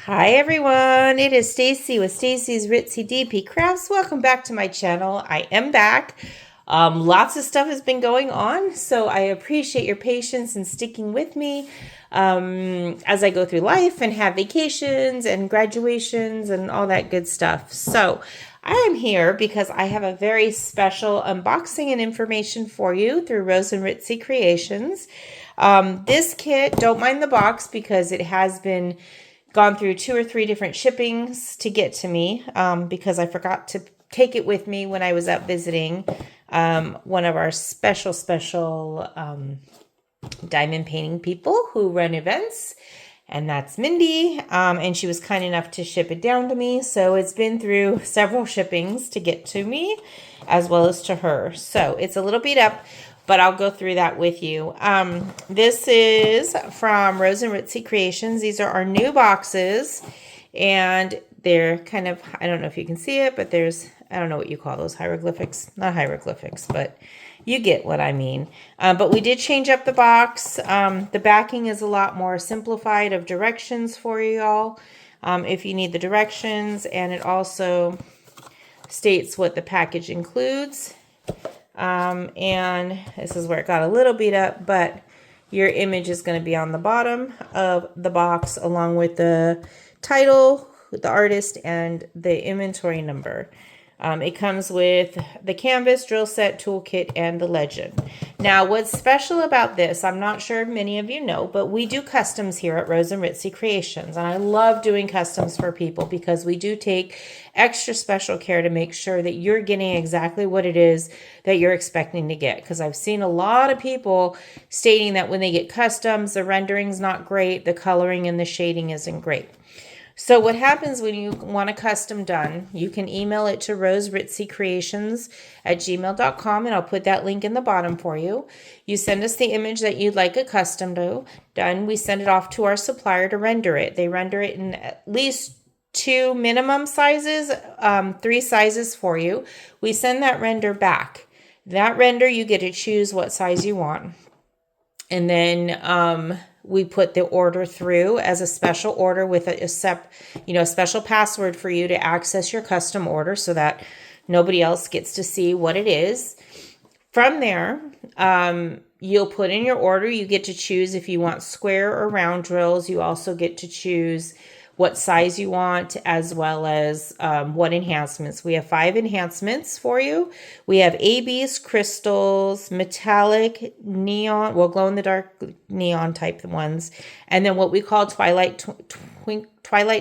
Hi everyone, it is Stacy with Stacy's Ritzy DP Crafts. Welcome back to my channel. I am back. Lots of stuff has been going on, so I appreciate your patience and sticking with me as I go through life and have vacations and graduations and all that good stuff. So I am here because I have a very special unboxing and information for you through Rose and Ritzy Creations. This kit, don't mind the box because it has been gone through 2 or 3 different shippings to get to me because I forgot to take it with me when I was out visiting one of our special diamond painting people who run events, and that's Mindy, and she was kind enough to ship it down to me. So it's been through several shippings to get to me as well as to her. So it's a little beat up, but I'll go through that with you. This is from Rose and Ritzy Creations. These are our new boxes, and they're kind of, I don't know if you can see it, but there's, I don't know what you call those, hieroglyphics? Not hieroglyphics, but you get what I mean. But we did change up the box. The backing is a lot more simplified of directions for you all if you need the directions, and it also states what the package includes. And this is where it got a little beat up, but your image is going to be on the bottom of the box along with the title, the artist, and the inventory number. It comes with the canvas, drill set, toolkit, and the legend. Now, what's special about this, I'm not sure if many of you know, but we do customs here at Rose and Ritzy Creations. And I love doing customs for people because we do take extra special care to make sure that you're getting exactly what it is that you're expecting to get. Because I've seen a lot of people stating that when they get customs, the rendering's not great, the coloring and the shading isn't great. So what happens when you want a custom done, you can email it to roseritzycreations@gmail.com, and I'll put that link in the bottom for you. You send us the image that you'd like a custom done. We send it off to our supplier to render it. They render it in at least 2 minimum sizes, 3 sizes for you. We send that render back. That render, you get to choose what size you want. And then we put the order through as a special order with a special password for you to access your custom order so that nobody else gets to see what it is. From there, you'll put in your order. You get to choose if you want square or round drills. You also get to choose what size you want, as well as what enhancements. We have 5 enhancements for you. We have ABs, crystals, metallic, neon, well, glow-in-the-dark neon type ones, and then what we call Twilight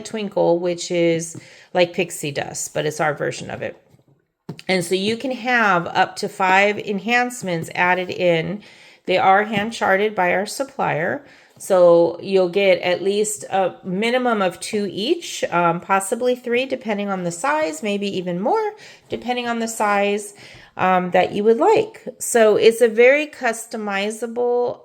Twinkle, which is like pixie dust, but it's our version of it. And so you can have up to 5 enhancements added in. They are hand charted by our supplier. So you'll get at least a minimum of 2 each, possibly 3 depending on the size, maybe even more depending on the size that you would like. So it's a very customizable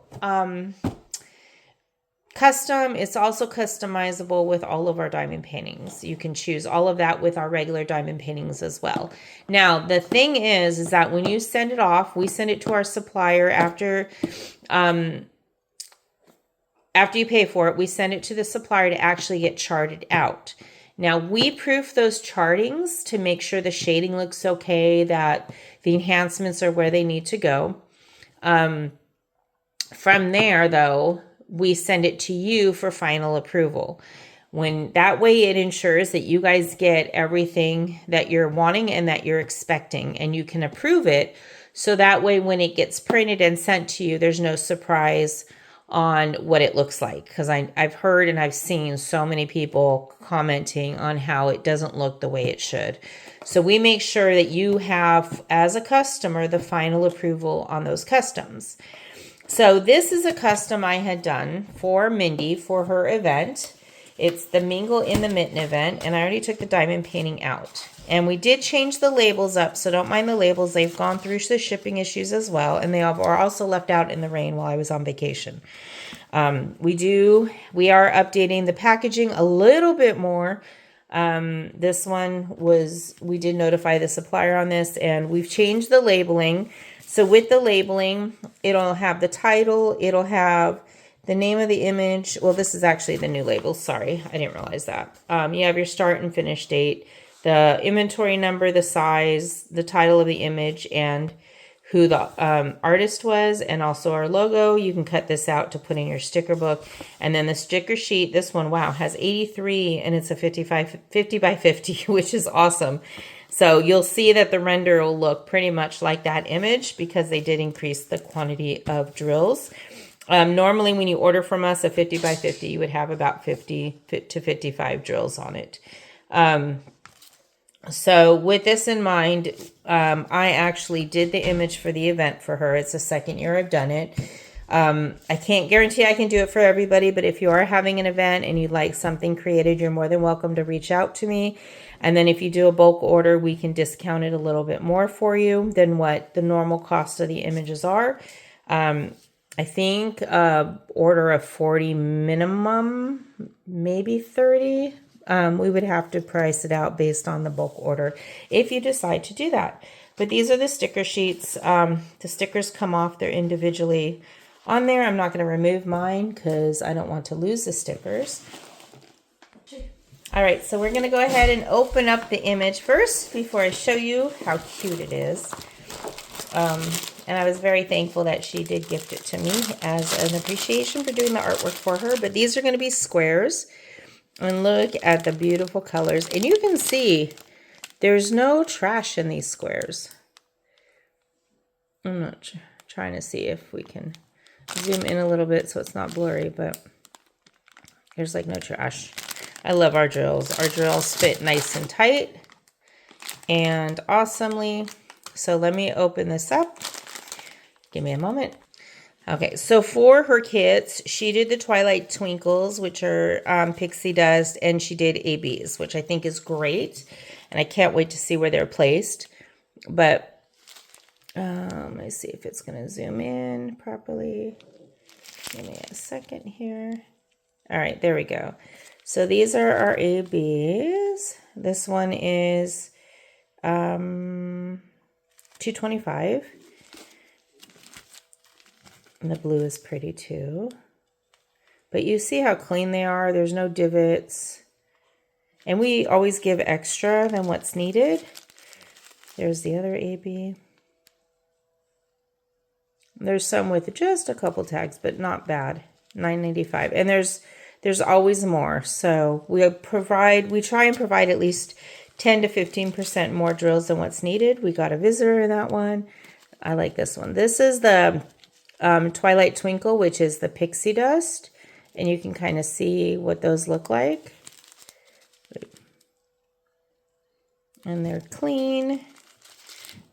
custom. It's also customizable with all of our diamond paintings. You can choose all of that with our regular diamond paintings as well. Now, the thing is that when you send it off, we send it to our supplier after you pay for it, we send it to the supplier to actually get charted out. Now, we proof those chartings to make sure the shading looks okay, that the enhancements are where they need to go. From there, though, we send it to you for final approval. That way it ensures that you guys get everything that you're wanting and that you're expecting, and you can approve it. So that way when it gets printed and sent to you, there's no surprise on what it looks like, because I've heard and I've seen so many people commenting on how it doesn't look the way it should. So we make sure that you have, as a customer, the final approval on those customs. So this is a custom I had done for Mindy for her event. It's the Mingle in the Mitten event, and I already took the diamond painting out. And we did change the labels up, so don't mind the labels. They've gone through the shipping issues as well, and they are also left out in the rain while I was on vacation. We are updating the packaging a little bit more. This one we did notify the supplier on this, and we've changed the labeling. So with the labeling, it'll have the title, it'll have The name of the image, well, this is actually the new label. Sorry, I didn't realize that. You have your start and finish date, the inventory number, the size, the title of the image, and who the artist was, and also our logo. You can cut this out to put in your sticker book. And then the sticker sheet, this one, wow, has 83, and it's a 50 by 50, which is awesome. So you'll see that the render will look pretty much like that image because they did increase the quantity of drills. Normally when you order from us a 50 by 50, you would have about 50 to 55 drills on it. So with this in mind, I actually did the image for the event for her. It's the second year I've done it. I can't guarantee I can do it for everybody, but if you are having an event and you'd like something created, you're more than welcome to reach out to me. And then if you do a bulk order, we can discount it a little bit more for you than what the normal cost of the images are. I think order of 40 minimum, maybe 30. We would have to price it out based on the bulk order if you decide to do that. But these are the sticker sheets. The stickers come off. They're individually on there. I'm not going to remove mine because I don't want to lose the stickers. All right, so we're going to go ahead and open up the image first before I show you how cute it is. And I was very thankful that she did gift it to me as an appreciation for doing the artwork for her. But these are going to be squares. And look at the beautiful colors. And you can see there's no trash in these squares. I'm not trying to see if we can zoom in a little bit so it's not blurry, but there's like no trash. I love our drills. Our drills fit nice and tight and awesomely. So let me open this up. Give me a moment. Okay, so for her kits, she did the Twilight Twinkles, which are pixie dust, and she did ABs, which I think is great. And I can't wait to see where they're placed. But let me see if it's going to zoom in properly. Give me a second here. All right, there we go. So these are our ABs. This one is $225. And the blue is pretty too. But you see how clean they are. There's no divots. And we always give extra than what's needed. There's the other AB. There's some with just a couple tags, but not bad. $9.95. And there's always more. So we try and provide at least 10 to 15% more drills than what's needed. We got a visitor in that one. I like this one. This is the Twilight Twinkle, which is the pixie dust, and you can kind of see what those look like. And they're clean.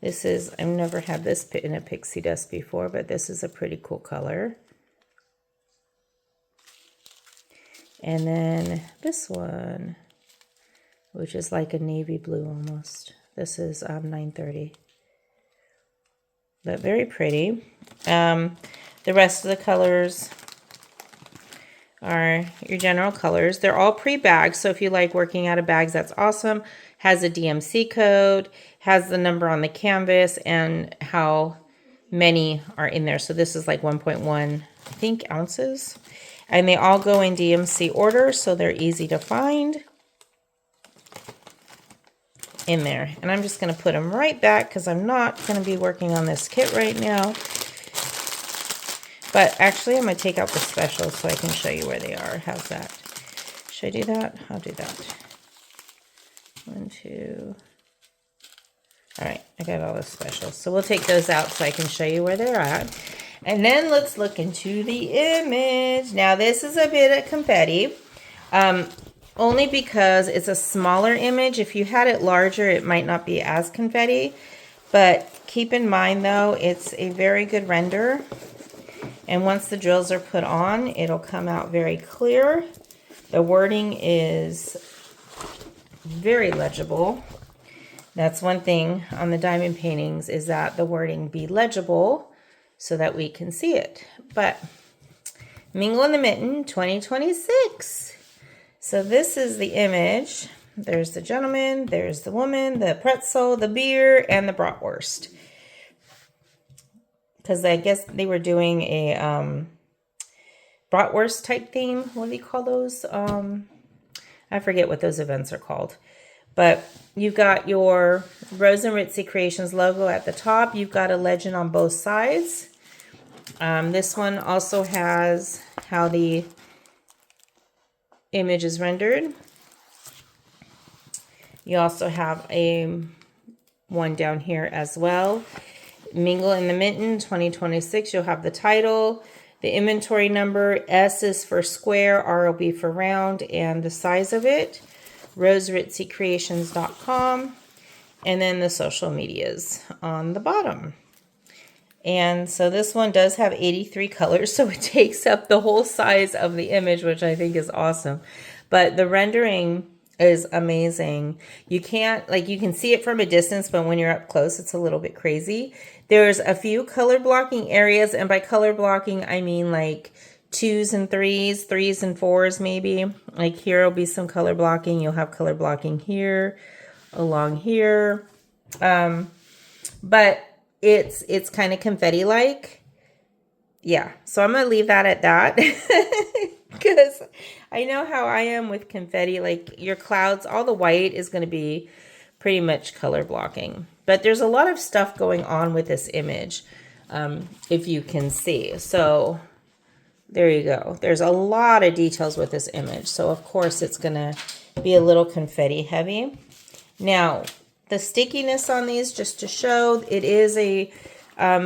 This is, I've never had this in a pixie dust before, but this is a pretty cool color. And then this one, which is like a navy blue almost. This is $9.30. But very pretty. The rest of the colors are your general colors. They're all pre-bagged, so if you like working out of bags, that's awesome. Has a DMC code, has the number on the canvas, and how many are in there. So this is like 1.1, I think, ounces. And they all go in DMC order, so they're easy to find in there. And I'm just going to put them right back because I'm not going to be working on this kit right now. But actually, I'm going to take out the specials so I can show you where they are. How's that? Should I do that? I'll do that. 1, 2. All right, I got all the specials. So we'll take those out so I can show you where they're at. And then let's look into the image. Now, this is a bit of confetti. Only because it's a smaller image. If you had it larger, it might not be as confetti. But keep in mind, though, it's a very good render. And once the drills are put on, it'll come out very clear. The wording is very legible. That's one thing on the diamond paintings, is that the wording be legible so that we can see it. But Mingle in the Mitten 2026. So this is the image. There's the gentleman, there's the woman, the pretzel, the beer, and the bratwurst. Because I guess they were doing a bratwurst type theme. What do you call those? I forget what those events are called. But you've got your Rose and Ritzy Creations logo at the top. You've got a legend on both sides. This one also has how the image is rendered. You also have a one down here as well. Mingle in the Mitten 2026. You'll have the title, the inventory number. S is for square, R will be for round, and the size of it. RoseRitzyCreations.com. And then the social medias on the bottom. And so this one does have 83 colors, so it takes up the whole size of the image, which I think is awesome. But the rendering is amazing. You can't, like, you can see it from a distance, but when you're up close, it's a little bit crazy. There's a few color blocking areas, and by color blocking, I mean like 2s and 3s, 3s and 4s maybe. Like here will be some color blocking. You'll have color blocking here, along here. But it's kind of confetti-like. Yeah, so I'm going to leave that at that. Because I know how I am with confetti. Like your clouds, all the white is going to be pretty much color blocking. But there's a lot of stuff going on with this image, if you can see. So there you go. There's a lot of details with this image. So of course it's going to be a little confetti heavy. Now, the stickiness on these, just to show, it is a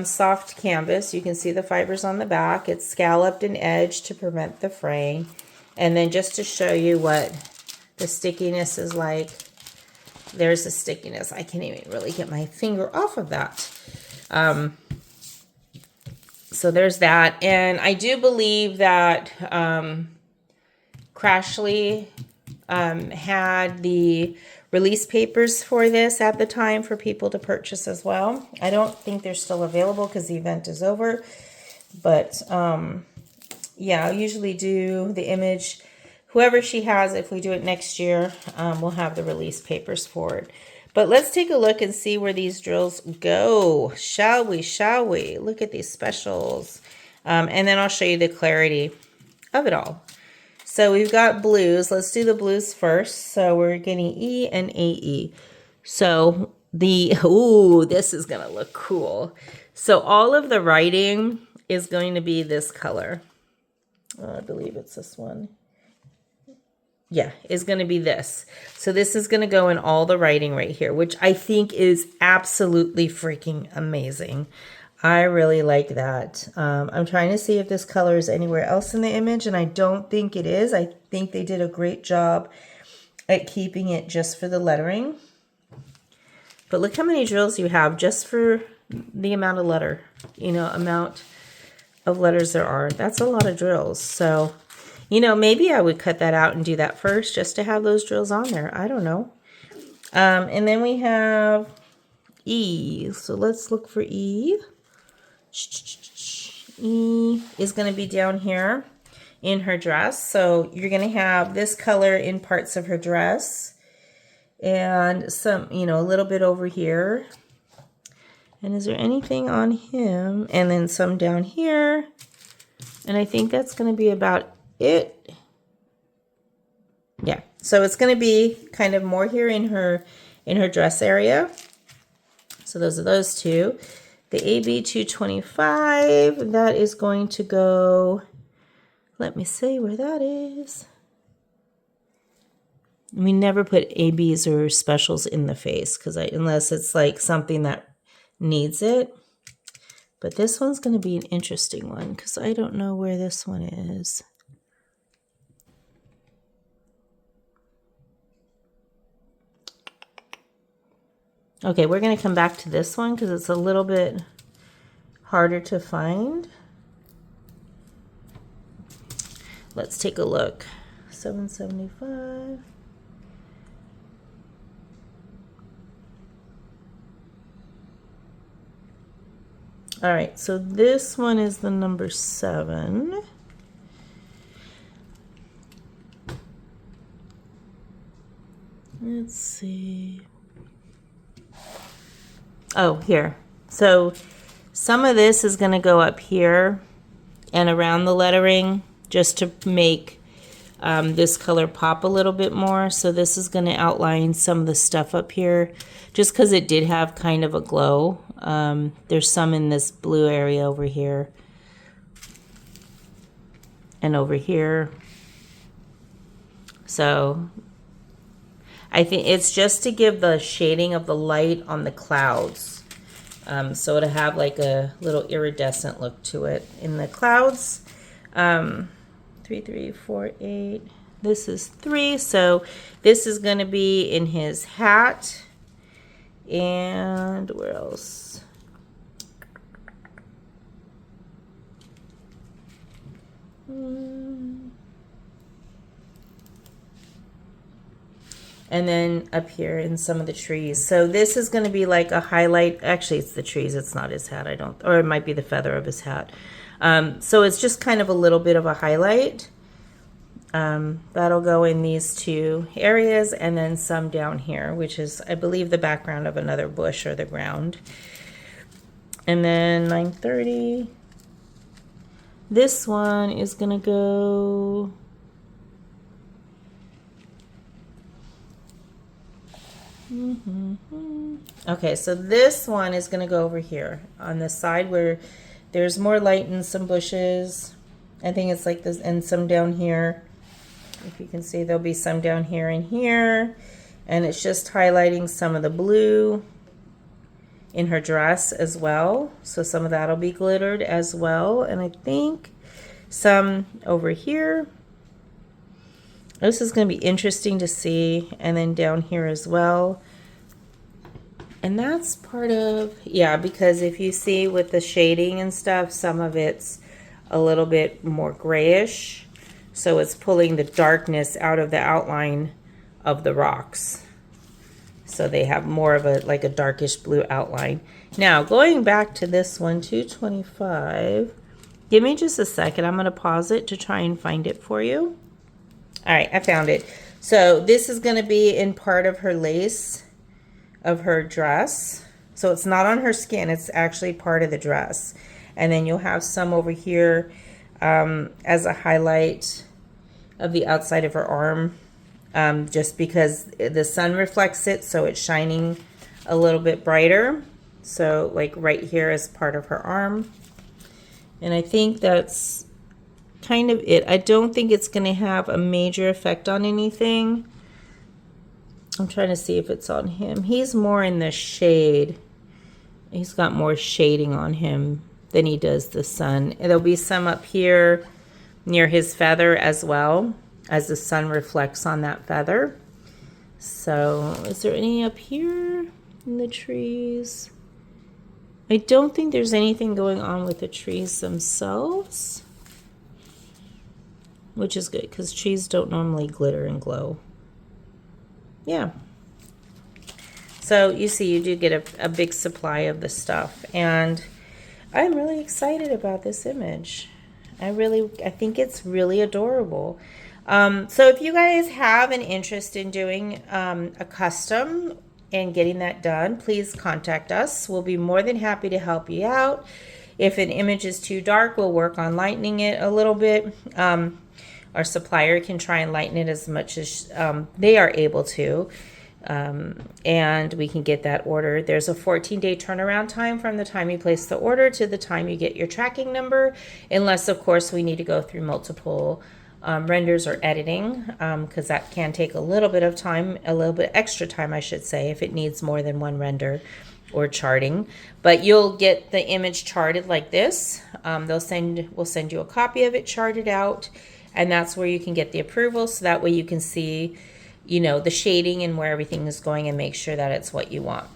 soft canvas. You can see the fibers on the back. It's scalloped and edged to prevent the fraying. And then just to show you what the stickiness is like, there's the stickiness. I can't even really get my finger off of that. So there's that. And I do believe that Crashly had the release papers for this at the time for people to purchase as well. I don't think they're still available because the event is over. But yeah, I'll usually do the image. Whoever she has, if we do it next year, we'll have the release papers for it. But let's take a look and see where these drills go. Shall we? Shall we? Look at these specials. And then I'll show you the clarity of it all. So we've got blues. Let's do the blues first. So we're getting E and AE. So this is going to look cool. So all of the writing is going to be this color. I believe it's this one. Yeah, is going to be this. So this is going to go in all the writing right here, which I think is absolutely freaking amazing. I really like that. I'm trying to see if this color is anywhere else in the image, and I don't think it is. I think they did a great job at keeping it just for the lettering. But look how many drills you have just for the amount of amount of letters there are. That's a lot of drills. So, maybe I would cut that out and do that first just to have those drills on there. I don't know. And then we have E. So let's look for E. E is going to be down here in her dress. So you're going to have this color in parts of her dress and some, a little bit over here. And is there anything on him? And then some down here. And I think that's going to be about it. Yeah. So it's going to be kind of more here in her dress area. So those are those two. The AB 225, that is going to go, let me see where that is. We never put ABs or specials in the face unless it's like something that needs it. But this one's going to be an interesting one because I don't know where this one is. Okay, we're going to come back to this one because it's a little bit harder to find. Let's take a look. 775. All right, so this one is the number 7. Let's see. Oh, here. So some of this is going to go up here and around the lettering just to make this color pop a little bit more. So this is going to outline some of the stuff up here just because it did have kind of a glow. There's some in this blue area over here and over here. So I think it's just to give the shading of the light on the clouds. So it'll have like a little iridescent look to it in the clouds. 3, 3, 4, 8. This is 3. So this is going to be in his hat. And where else? And then up here in some of the trees. So this is going to be like a highlight. Actually, it's the trees. It's not his hat. Or it might be the feather of his hat. So it's just kind of a little bit of a highlight. That'll go in these two areas, and then some down here, which is, I believe, the background of another bush or the ground. And then 9:30. This one is going to go... Okay, so this one is going to go over here on the side where there's more light in some bushes. I think it's like this, and some down here. If you can see, there'll be some down here and here. And it's just highlighting some of the blue in her dress as well. So some of that will be glittered as well. And I think some over here. This is going to be interesting to see. And then down here as well. And that's part of, yeah, because if you see with the shading and stuff, some of it's a little bit more grayish. So it's pulling the darkness out of the outline of the rocks. So they have more of a, like a darkish blue outline. Now, going back to this one, 225. Give me just a second. I'm going to pause it to try and find it for you. All right, I found it. So this is going to be in part of her lace of her dress. So it's not on her skin. It's actually part of the dress. And then you'll have some over here as a highlight of the outside of her arm. Just because the sun reflects it, so it's shining a little bit brighter. So like right here is part of her arm. And I think that's kind of it. I don't think it's going to have a major effect on anything. I'm trying to see if it's on him. He's more in the shade. He's got more shading on him than he does the sun. There'll be some up here near his feather as well, as the sun reflects on that feather. So is there any up here in the trees? I don't think there's anything going on with the trees themselves, which is good because trees don't normally glitter and glow. Yeah. So you see, you do get a big supply of the stuff, and I'm really excited about this image. I think it's really adorable. So if you guys have an interest in doing a custom and getting that done, please contact us. We'll be more than happy to help you out. If an image is too dark, we'll work on lightening it a little bit. Our supplier can try and lighten it as much as they are able to. And we can get that order. There's a 14-day turnaround time from the time you place the order to the time you get your tracking number, unless of course we need to go through multiple renders or editing, because that can take a little bit of time, a little bit extra time I should say, if it needs more than one render or charting. But you'll get the image charted like this. We'll send you a copy of it charted out, and that's where you can get the approval, so that way you can see, you know, the shading and where everything is going and make sure that it's what you want.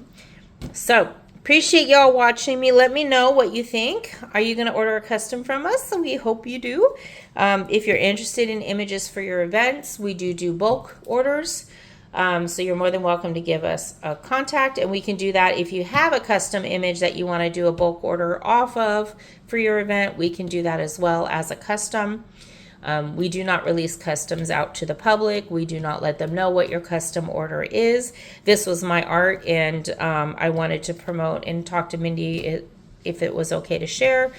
So appreciate y'all watching me. Let me know what you think. Are you going to order a custom from us? We hope you do. If you're interested in images for your events, we do bulk orders. So you're more than welcome to give us a contact, and we can do that. If you have a custom image that you want to do a bulk order off of for your event, we can do that as well as a custom. We do not release customs out to the public. We do not let them know what your custom order is. This was my art, and I wanted to promote and talk to Mindy if it was okay to share.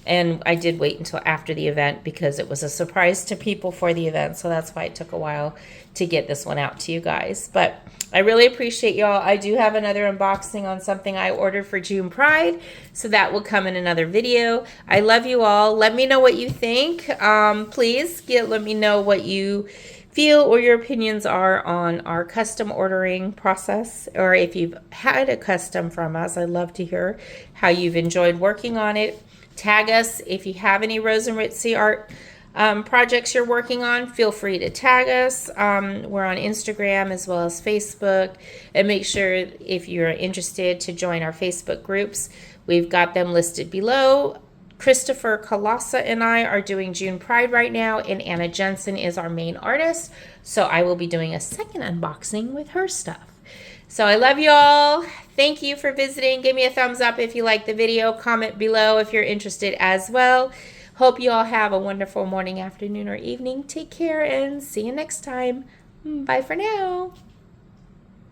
And I did wait until after the event because it was a surprise to people for the event. So that's why it took a while to get this one out to you guys. But I really appreciate y'all. I do have another unboxing on something I ordered for June Pride. So that will come in another video. I love you all. Let me know what you think. Please let me know what you feel or your opinions are on our custom ordering process, or if you've had a custom from us. I'd love to hear how you've enjoyed working on it. Tag us if you have any Rose and Ritzy art projects you're working on. Feel free to tag us. We're on Instagram as well as Facebook. And make sure, if you're interested, to join our Facebook groups. We've got them listed below. Christopher Colassa and I are doing June Pride right now, and Anna Jensen is our main artist. So I will be doing a second unboxing with her stuff. So I love you all. Thank you for visiting. Give me a thumbs up if you like the video. Comment below if you're interested as well. Hope you all have a wonderful morning, afternoon, or evening. Take care and see you next time. Bye for now.